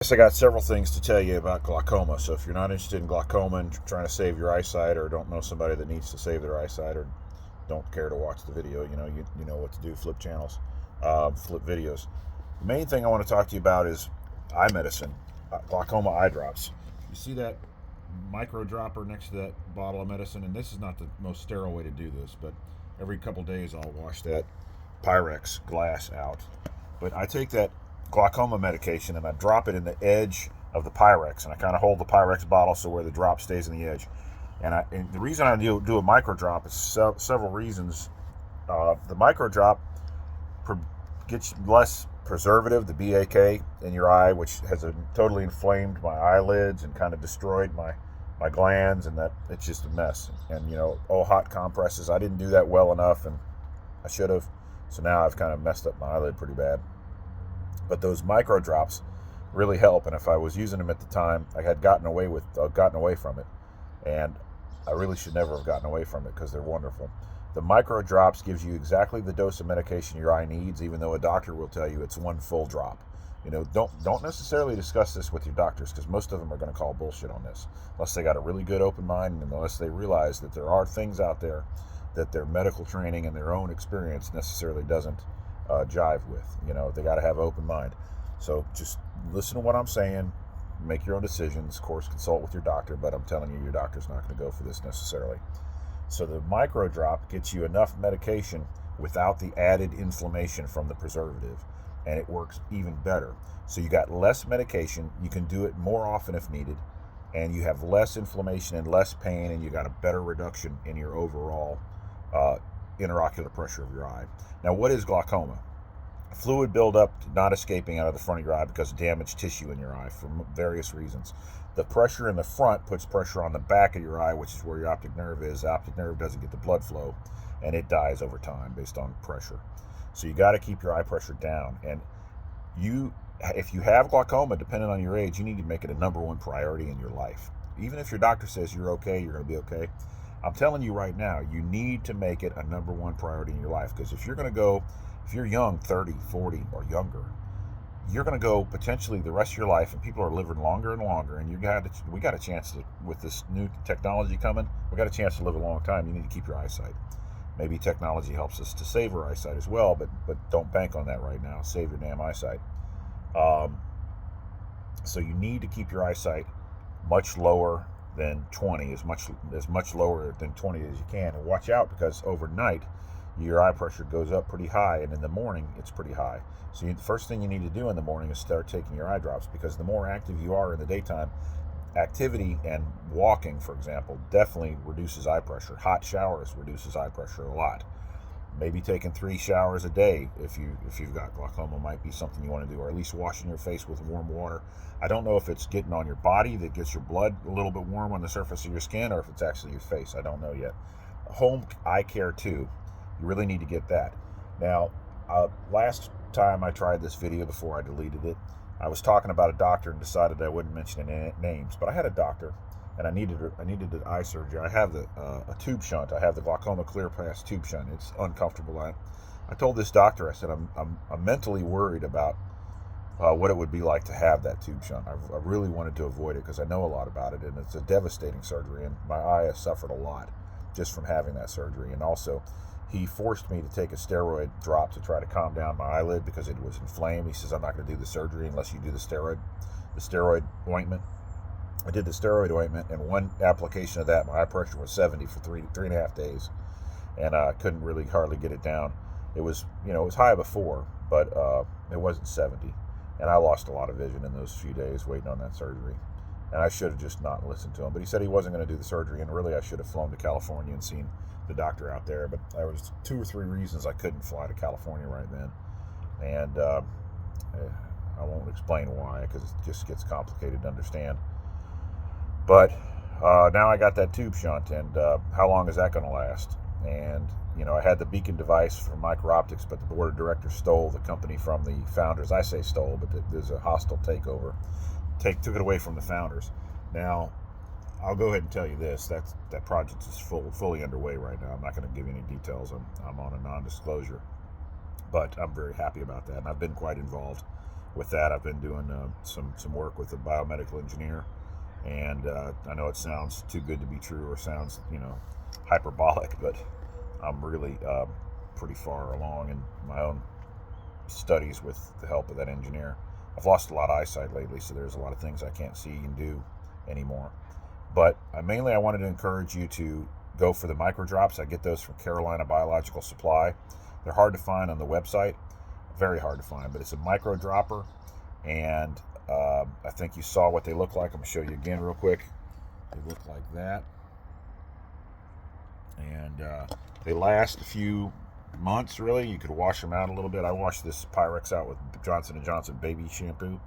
I got several things to tell you about glaucoma. So if you're not interested in glaucoma and trying to save your eyesight, or don't know somebody that needs to save their eyesight, or don't care to watch the video, you know what to do. Flip channels, flip videos. The main thing I want to talk to you about is eye medicine, glaucoma eye drops. You see that micro dropper next to that bottle of medicine? And this is not the most sterile way to do this, but every couple days I'll wash that Pyrex glass out. But I take that glaucoma medication and I drop it in the edge of the Pyrex, and I kind of hold the Pyrex bottle so where the drop stays in the edge. And the reason I do a micro drop is several reasons. The micro drop gets less preservative, the BAK, in your eye, which has totally inflamed my eyelids and kind of destroyed my glands, and that it's just a mess. And hot compresses, I didn't do that well enough, and I should have. So now I've kind of messed up my eyelid pretty bad. But those micro drops really help, and if I was using them at the time, I had gotten away from it, and I really should never have gotten away from it because they're wonderful. The micro drops gives you exactly the dose of medication your eye needs, even though a doctor will tell you it's one full drop. Don't necessarily discuss this with your doctors, because most of them are going to call bullshit on this, unless they got a really good open mind, and unless they realize that there are things out there that their medical training and their own experience necessarily doesn't jive with. They got to have an open mind. So just listen to what I'm saying, make your own decisions. Of course, consult with your doctor, but I'm telling you, your doctor's not going to go for this necessarily. So the micro drop gets you enough medication without the added inflammation from the preservative, and it works even better. So you got less medication, you can do it more often if needed, and you have less inflammation and less pain, and you got a better reduction in your overall interocular pressure of your eye. Now, what is glaucoma? Fluid buildup not escaping out of the front of your eye because of damaged tissue in your eye for various reasons. The pressure in the front puts pressure on the back of your eye, which is where your optic nerve is. The optic nerve doesn't get the blood flow, and it dies over time based on pressure. So you got to keep your eye pressure down. And if you have glaucoma, depending on your age, you need to make it a number one priority in your life. Even if your doctor says you're okay, you're going to be okay, I'm telling you right now, you need to make it a number one priority in your life. Because if you're young, 30, 40, or younger, you're going to go potentially the rest of your life, and people are living longer and longer, and we got a chance to, with this new technology coming, we got a chance to live a long time. You need to keep your eyesight. Maybe technology helps us to save our eyesight as well, but don't bank on that right now. Save your damn eyesight. So you need to keep your eyesight much lower than 20, as much lower than 20 as you can. And watch out, because overnight your eye pressure goes up pretty high, and in the morning it's pretty high. So the first thing you need to do in the morning is start taking your eye drops, because the more active you are in the daytime, activity and walking, for example, definitely reduces eye pressure. Hot showers reduces eye pressure a lot. Maybe taking 3 showers a day, if you've got glaucoma, might be something you want to do, or at least washing your face with warm water. I don't know if it's getting on your body that gets your blood a little bit warm on the surface of your skin, or if it's actually your face. I don't know yet. Home eye care too. You really need to get that. Now, last time I tried this video before I deleted it, I was talking about a doctor and decided I wouldn't mention any names, but I had a doctor, and I needed an eye surgery. I have a tube shunt. I have the glaucoma clear pass tube shunt. It's uncomfortable. I told this doctor, I said, I'm mentally worried about what it would be like to have that tube shunt. I really wanted to avoid it because I know a lot about it, and it's a devastating surgery, and my eye has suffered a lot just from having that surgery. And also, he forced me to take a steroid drop to try to calm down my eyelid because it was inflamed. He says, I'm not going to do the surgery unless you do the steroid ointment. I did the steroid ointment, and one application of that, my eye pressure was 70 for three and a half days, and I couldn't really hardly get it down. It was high before, but it wasn't 70, and I lost a lot of vision in those few days waiting on that surgery. And I should have just not listened to him, but he said he wasn't going to do the surgery, and really I should have flown to California and seen the doctor out there. But there was 2 or 3 reasons I couldn't fly to California right then, and I won't explain why, because it just gets complicated to understand. But now I got that tube shunt, and how long is that going to last? And I had the beacon device from Micro-Optics, but the board of directors stole the company from the founders. I say stole, but there's a hostile takeover. Took it away from the founders. Now, I'll go ahead and tell you this: that project is fully underway right now. I'm not going to give you any details. I'm on a non-disclosure, but I'm very happy about that, and I've been quite involved with that, I've been doing some work with a biomedical engineer, and I know it sounds too good to be true, or sounds, you know, hyperbolic, but I'm really pretty far along in my own studies with the help of that engineer. I've lost a lot of eyesight lately, so there's a lot of things I can't see and do anymore. But mainly I wanted to encourage you to go for the micro drops. I get those from Carolina Biological Supply. They're hard to find on the website, very hard to find, but it's a micro dropper, and I think you saw what they look like. I'm going to show you again real quick. They look like that, and they last a few months, really. You could wash them out a little bit. I washed this Pyrex out with Johnson & Johnson baby shampoo,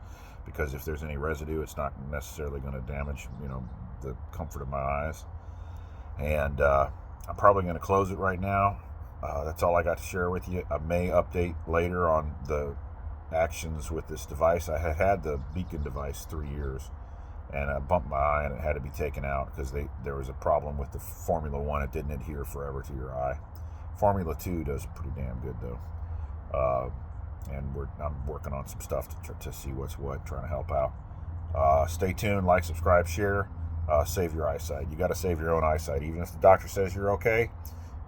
because if there's any residue, it's not necessarily going to damage, you know, the comfort of my eyes. And I'm probably going to close it right now. That's all I got to share with you. I may update later on the actions with this device. I had the Beacon device 3 years, and I bumped my eye and it had to be taken out because there was a problem with the Formula 1. It didn't adhere forever to your eye. Formula 2 does pretty damn good though. And I'm working on some stuff to see what's what, trying to help out. Stay tuned, like, subscribe, share. Save your eyesight. You got to save your own eyesight. Even if the doctor says you're okay,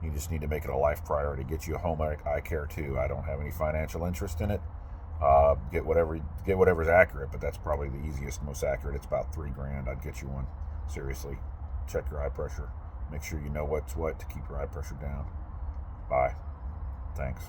you just need to make it a life priority. Get you a home eye care too. I don't have any financial interest in it. Get whatever's accurate, but that's probably the easiest, most accurate. It's about $3,000. I'd get you one. Seriously, check your eye pressure. Make sure you know what's what to keep your eye pressure down. Bye. Thanks.